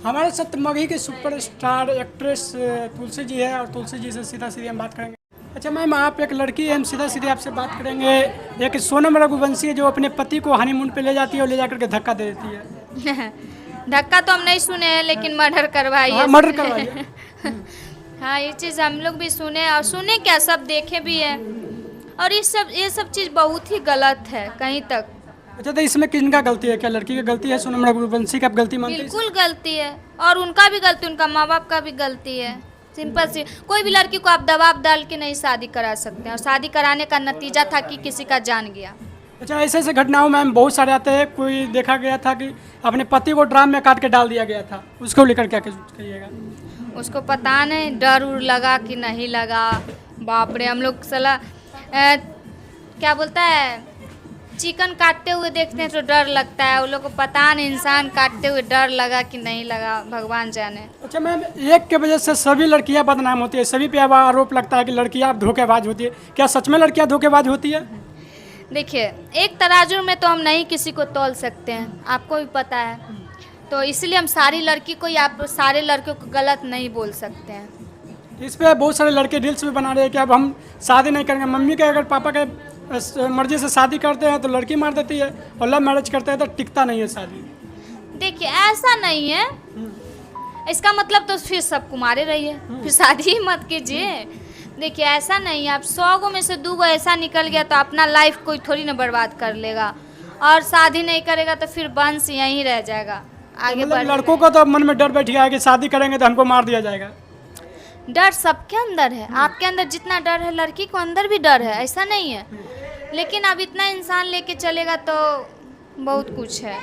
हमारे साथ मगही के सुपरस्टार एक्ट्रेस तुलसी जी है और तुलसी जी से सीधा सीधी हम बात करेंगे। अच्छा मैम, आप एक लड़की है, हम सीधा सीधे आपसे बात करेंगे। एक सोनम रघुवंशी है जो अपने पति को हनीमून पे ले जाती है और ले जाकर के धक्का दे देती है। धक्का तो हम नहीं सुने हैं, लेकिन मर्डर करवाई है। हाँ, मर्डर करवाइए। हाँ, ये चीज़ हम लोग भी सुने और सुने क्या, सब देखे भी है। और ये सब चीज़ बहुत ही गलत है कहीं तक। अच्छा, तो इसमें किसका गलती है? क्या लड़की की गलती है? सोनम रघुवंशी का गलती मानते हैं? बिल्कुल गलती है, और उनका भी गलती, उनका माँ बाप का भी गलती है। सिंपल सी, कोई भी लड़की को आप दबाव डाल के नहीं शादी करा सकते हैं, और शादी कराने का नतीजा था कि किसी का जान गया। अच्छा, ऐसे ऐसे घटनाओं में बहुत सारे आते हैं। कोई देखा गया था कि अपने पति को ड्राम में काट के डाल दिया गया था, उसको लेकर क्या कहिएगा? उसको पता नहीं डर उर लगा कि नहीं लगा। बाप रे, हम लोग सला क्या बोलता है, चिकन काटते हुए देखते हैं तो डर लगता है। उन लोग को पता नहीं इंसान काटते हुए डर लगा कि नहीं लगा, भगवान जाने। अच्छा मैम, एक के वजह से सभी लड़कियां बदनाम होती है, सभी पे आरोप लगता है कि लड़कियां धोखेबाज होती है। क्या सच में लड़कियां धोखेबाज होती है? देखिए, एक तराजू में तो हम नहीं किसी को तौल सकते हैं, आपको भी पता है। तो इसलिए हम सारी लड़की को या सारे लड़कियों को गलत नहीं बोल सकते हैं। इस पे बहुत सारे लड़के रील्स भी बना रहे हैं कि अब हम शादी नहीं करेंगे। मम्मी के अगर पापा के मर्जी से शादी करते हैं तो लड़की मार देती है, और लव मैरिज करते हैं तो टिकता नहीं है शादी। देखिए, ऐसा नहीं है। इसका मतलब तो फिर सब कुमारे रहिए, फिर शादी ही मत कीजिए। देखिए, ऐसा नहीं है। आप 100 गो में से 2 गो ऐसा निकल गया तो अपना लाइफ कोई थोड़ी ना बर्बाद कर लेगा, और शादी नहीं करेगा तो फिर वंश यहीं रह जाएगा, आगे बढ़। लड़कों को तो मन में डर बैठ गया है कि शादी करेंगे तो हमको मार दिया जाएगा। डर सबके अंदर है, आपके अंदर जितना डर है लड़की को अंदर भी डर है, ऐसा नहीं है। लेकिन अब इतना इंसान लेके चलेगा तो बहुत कुछ है।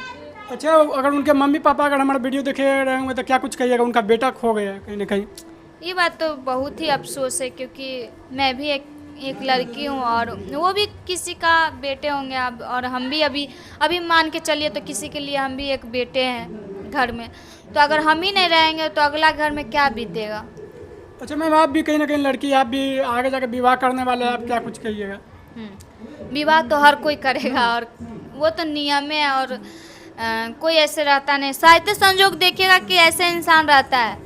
अच्छा, अगर उनके मम्मी पापा अगर हमारा वीडियो देखे रहे होंगे तो क्या कुछ कहिएगा? उनका बेटा खो गया है कहीं ना कहीं। ये बात तो बहुत ही अफसोस है, क्योंकि मैं भी एक लड़की हूँ और वो भी किसी का बेटे होंगे। अब और हम भी अभी मान के चलिए तो किसी के लिए हम भी एक बेटे हैं घर में। तो अगर हम ही नहीं रहेंगे तो अगला घर में क्या बीतेगा। अच्छा मैम, आप भी कहीं ना कहीं लड़की, आप भी आगे जाकर विवाह करने वाले हैं, आप क्या कुछ कहिएगा? विवाह तो हर कोई करेगा, और वो तो नियम है। और कोई ऐसे रहता नहीं, शायद संजोग देखिएगा कि ऐसे इंसान रहता है,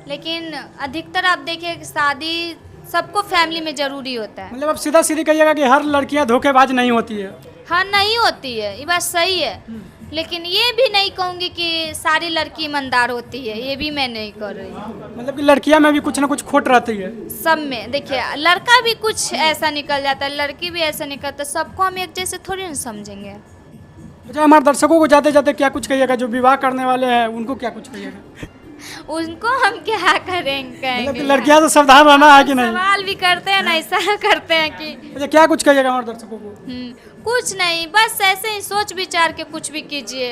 लेकिन अधिकतर आप देखिए कि शादी सबको फैमिली में ज़रूरी होता है। मतलब आप सीधा सीधी कहिएगा कि हर लड़कियां धोखेबाज नहीं होती है? हाँ, नहीं होती है, ये बात सही है। लेकिन ये भी नहीं कहूँगी कि सारी लड़की ईमानदार होती है, ये भी मैं नहीं कर रही हूँ। मतलब कि लड़कियां में भी कुछ ना कुछ खोट रहती है सब में। देखिए, लड़का भी कुछ ऐसा निकल जाता है, लड़की भी ऐसा निकलता है, सबको हम एक जैसे थोड़ी ना समझेंगे। अच्छा, हमारे दर्शकों को जाते जाते क्या कुछ कहिएगा? जो विवाह करने वाले हैं उनको क्या कुछ कहिएगा? उनको हम क्या करेंगे? मतलब कि लड़कियां तो सावधान रहना है कि नहीं? सवाल भी करते हैं ना, ऐसा करते हैं कि अच्छा, क्या कुछ कहिएगा हमारे दर्शकों को? कुछ नहीं, बस ऐसे ही सोच विचार के कुछ भी कीजिए।